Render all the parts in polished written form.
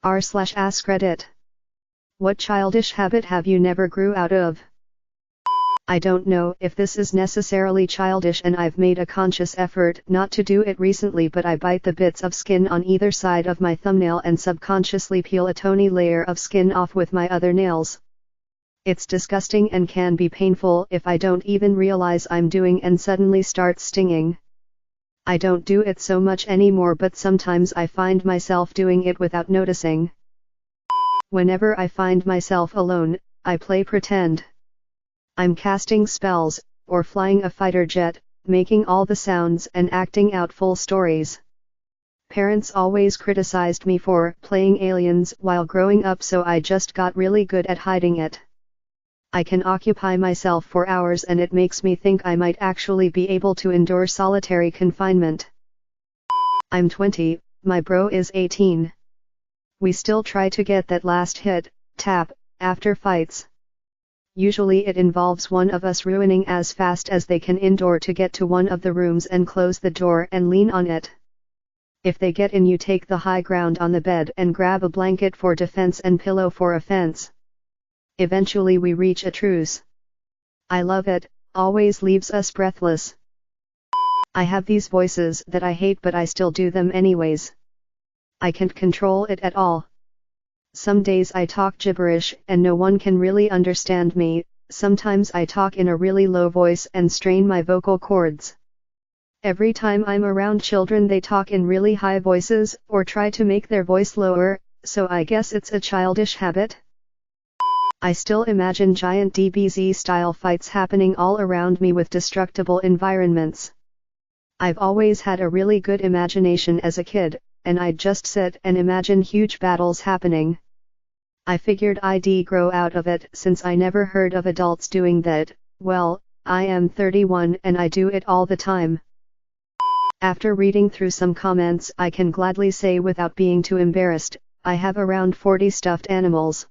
r/AskReddit. What childish habit have you never grew out of? I don't know if this is necessarily childish, and I've made a conscious effort not to do it recently, but I bite the bits of skin on either side of my thumbnail and subconsciously peel a tiny layer of skin off with my other nails. It's disgusting and can be painful if I don't even realize I'm doing and suddenly starts stinging. I don't do it so much anymore, but sometimes I find myself doing it without noticing. Whenever I find myself alone, I play pretend I'm casting spells, or flying a fighter jet, making all the sounds and acting out full stories. Parents always criticized me for playing aliens while growing up, so I just got really good at hiding it. I can occupy myself for hours, and it makes me think I might actually be able to endure solitary confinement. I'm 20, my bro is 18. We still try to get that last hit, tap, after fights. Usually it involves one of us ruining as fast as they can indoor to get to one of the rooms and close the door and lean on it. If they get in, you take the high ground on the bed and grab a blanket for defense and pillow for offense. Eventually we reach a truce. I love it, always leaves us breathless. I have these voices that I hate, but I still do them anyways. I can't control it at all. Some days I talk gibberish and no one can really understand me. Sometimes I talk in a really low voice and strain my vocal cords. Every time I'm around children, they talk in really high voices or try to make their voice lower, so I guess it's a childish habit. I still imagine giant DBZ-style fights happening all around me with destructible environments. I've always had a really good imagination as a kid, and I'd just sit and imagine huge battles happening. I figured I'd grow out of it since I never heard of adults doing that. Well, I am 31 and I do it all the time. After reading through some comments, I can gladly say without being too embarrassed, I have around 40 stuffed animals.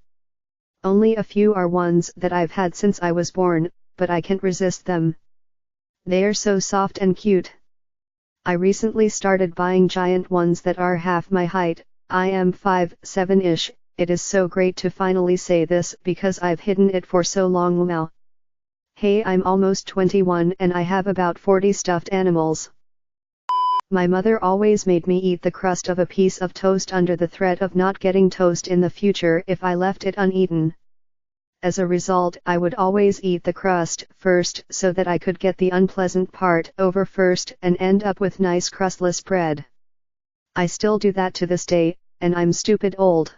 Only a few are ones that I've had since I was born, but I can't resist them. They're so soft and cute. I recently started buying giant ones that are half my height. I am 5'7"-ish. It is so great to finally say this because I've hidden it for so long now. Hey, I'm almost 21 and I have about 40 stuffed animals. My mother always made me eat the crust of a piece of toast under the threat of not getting toast in the future if I left it uneaten. As a result, I would always eat the crust first so that I could get the unpleasant part over first and end up with nice crustless bread. I still do that to this day, and I'm stupid old.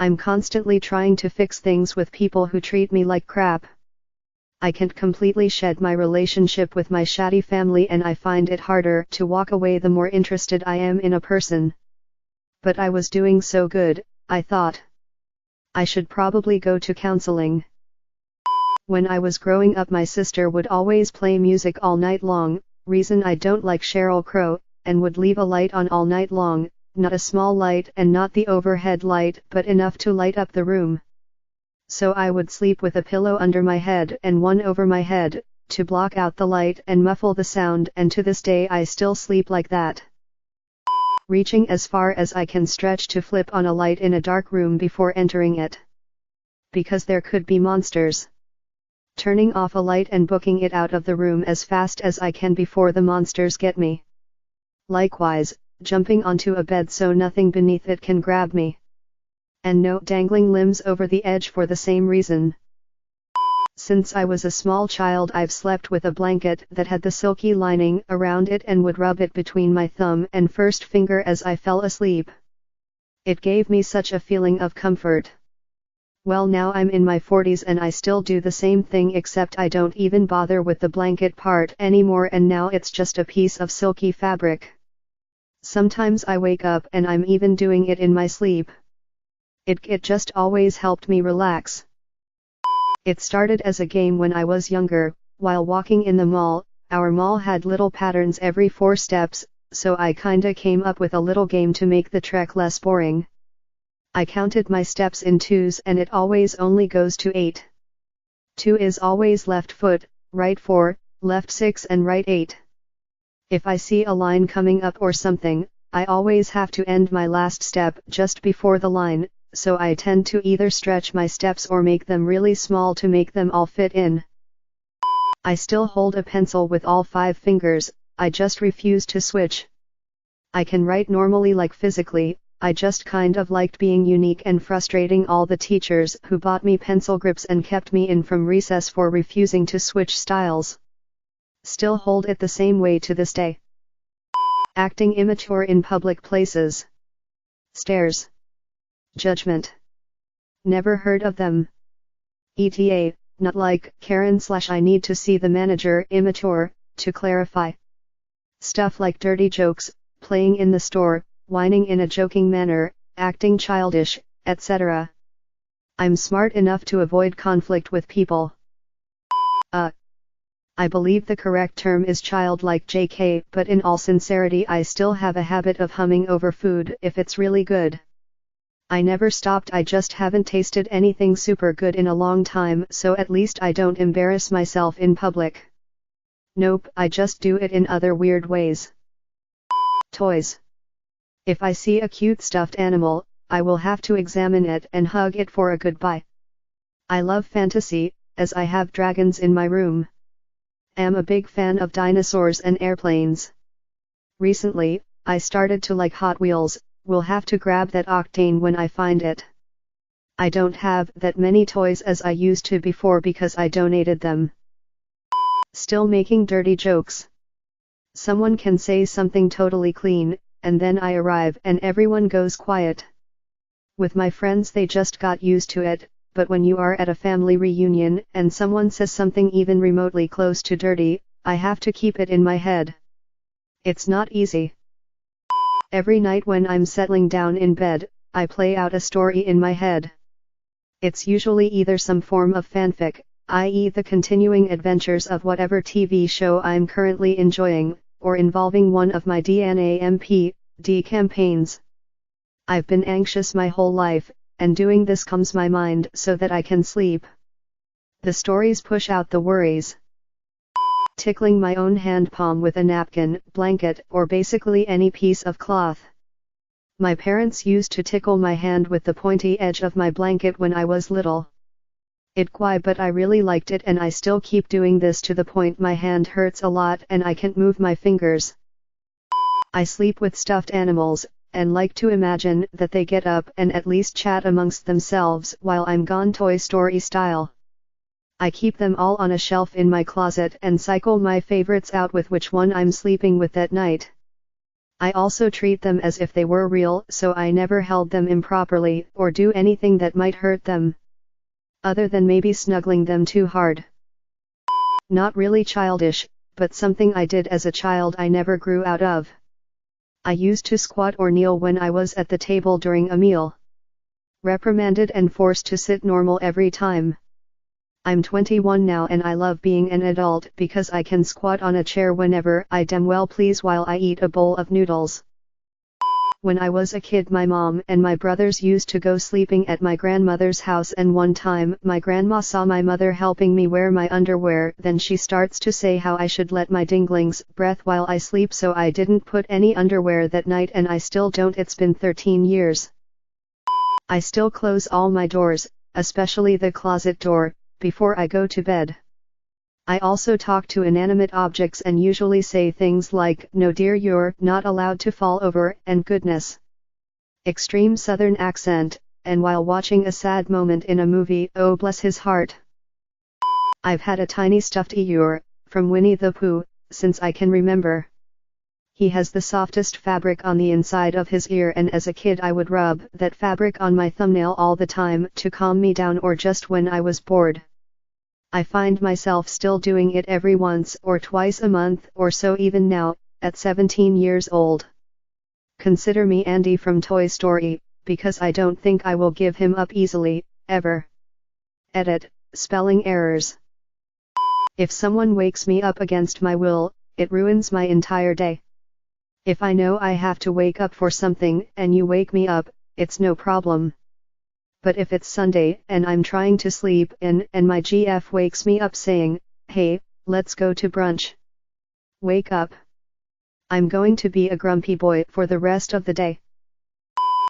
I'm constantly trying to fix things with people who treat me like crap. I can't completely shed my relationship with my shatty family, and I find it harder to walk away the more interested I am in a person. But I was doing so good, I thought I should probably go to counseling. When I was growing up, my sister would always play music all night long, reason I don't like Sheryl Crow, and would leave a light on all night long, not a small light and not the overhead light, but enough to light up the room. So I would sleep with a pillow under my head and one over my head, to block out the light and muffle the sound, and to this day I still sleep like that. Reaching as far as I can stretch to flip on a light in a dark room before entering it. Because there could be monsters. Turning off a light and booking it out of the room as fast as I can before the monsters get me. Likewise, jumping onto a bed so nothing beneath it can grab me. And no dangling limbs over the edge for the same reason. Since I was a small child, I've slept with a blanket that had the silky lining around it and would rub it between my thumb and first finger as I fell asleep. It gave me such a feeling of comfort. Well, now I'm in my 40s and I still do the same thing, except I don't even bother with the blanket part anymore, and now it's just a piece of silky fabric. Sometimes I wake up and I'm even doing it in my sleep. It just always helped me relax. It started as a game when I was younger. While walking in the mall, our mall had little patterns every 4 steps, so I kinda came up with a little game to make the trek less boring. I counted my steps in 2s and it always only goes to 8. 2 is always left foot, right 4, left 6 and right 8. If I see a line coming up or something, I always have to end my last step just before the line, so I tend to either stretch my steps or make them really small to make them all fit in. I still hold a pencil with all 5 fingers, I just refuse to switch. I can write normally like physically, I just kind of liked being unique and frustrating all the teachers who bought me pencil grips and kept me in from recess for refusing to switch styles. Still hold it the same way to this day. Acting immature in public places. Stares. Judgment. Never heard of them. ETA, not like Karen/I need to see the manager. Immature, to clarify. Stuff like dirty jokes, playing in the store, whining in a joking manner, acting childish, etc. I'm smart enough to avoid conflict with people. I believe the correct term is childlike, JK, but in all sincerity I still have a habit of humming over food if it's really good. I never stopped, I just haven't tasted anything super good in a long time, so at least I don't embarrass myself in public. Nope, I just do it in other weird ways. Toys. If I see a cute stuffed animal, I will have to examine it and hug it for a goodbye. I love fantasy, as I have dragons in my room. Am a big fan of dinosaurs and airplanes. Recently, I started to like Hot Wheels, will have to grab that octane when I find it. I don't have that many toys as I used to before because I donated them. Still making dirty jokes. Someone can say something totally clean, and then I arrive and everyone goes quiet. With my friends they just got used to it, but when you are at a family reunion and someone says something even remotely close to dirty, I have to keep it in my head. It's not easy. Every night when I'm settling down in bed, I play out a story in my head. It's usually either some form of fanfic, i.e. the continuing adventures of whatever TV show I'm currently enjoying, or involving one of my DNAMPD campaigns. I've been anxious my whole life, and doing this calms my mind so that I can sleep. The stories push out the worries. Tickling my own hand palm with a napkin, blanket, or basically any piece of cloth. My parents used to tickle my hand with the pointy edge of my blanket when I was little. But I really liked it and I still keep doing this to the point my hand hurts a lot and I can't move my fingers. I sleep with stuffed animals, and like to imagine that they get up and at least chat amongst themselves while I'm gone, Toy Story style. I keep them all on a shelf in my closet and cycle my favorites out with which one I'm sleeping with that night. I also treat them as if they were real, so I never held them improperly or do anything that might hurt them. Other than maybe snuggling them too hard. Not really childish, but something I did as a child I never grew out of. I used to squat or kneel when I was at the table during a meal. Reprimanded and forced to sit normal every time. I'm 21 now and I love being an adult because I can squat on a chair whenever I damn well please while I eat a bowl of noodles. When I was a kid my mom and my brothers used to go sleeping at my grandmother's house, and one time my grandma saw my mother helping me wear my underwear, then she starts to say how I should let my dinglings breath while I sleep, so I didn't put any underwear that night and I still don't. It's been 13 years. I still close all my doors, especially the closet door, before I go to bed. I also talk to inanimate objects and usually say things like, "No dear, you're not allowed to fall over," and "goodness." Extreme southern accent, and while watching a sad moment in a movie, oh bless his heart. I've had a tiny stuffed Eeyore, from Winnie the Pooh, since I can remember. He has the softest fabric on the inside of his ear, and as a kid I would rub that fabric on my thumbnail all the time to calm me down or just when I was bored. I find myself still doing it every once or twice a month or so even now, at 17 years old. Consider me Andy from Toy Story, because I don't think I will give him up easily, ever. Edit, spelling errors. If someone wakes me up against my will, it ruins my entire day. If I know I have to wake up for something and you wake me up, it's no problem. But if it's Sunday and I'm trying to sleep in and my GF wakes me up saying, "Hey, let's go to brunch. Wake up." I'm going to be a grumpy boy for the rest of the day.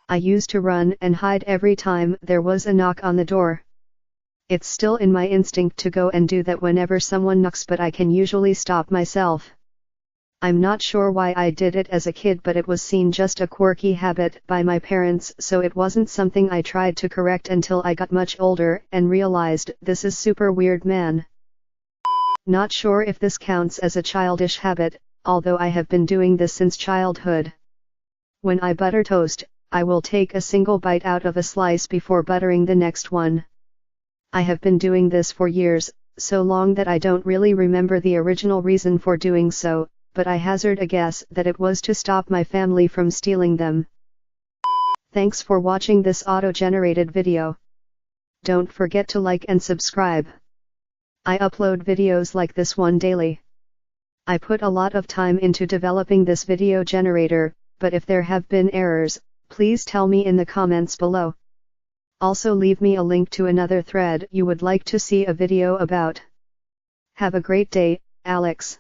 I used to run and hide every time there was a knock on the door. It's still in my instinct to go and do that whenever someone knocks, but I can usually stop myself. I'm not sure why I did it as a kid, but it was seen just a quirky habit by my parents, so it wasn't something I tried to correct until I got much older and realized this is super weird, man. Not sure if this counts as a childish habit, although I have been doing this since childhood. When I butter toast, I will take a single bite out of a slice before buttering the next one. I have been doing this for years, so long that I don't really remember the original reason for doing so, but I hazard a guess that it was to stop my family from stealing them. Thanks for watching this auto-generated video. Don't forget to like and subscribe. I upload videos like this one daily. I put a lot of time into developing this video generator, but if there have been errors, please tell me in the comments below. Also leave me a link to another thread you would like to see a video about. Have a great day, Alex.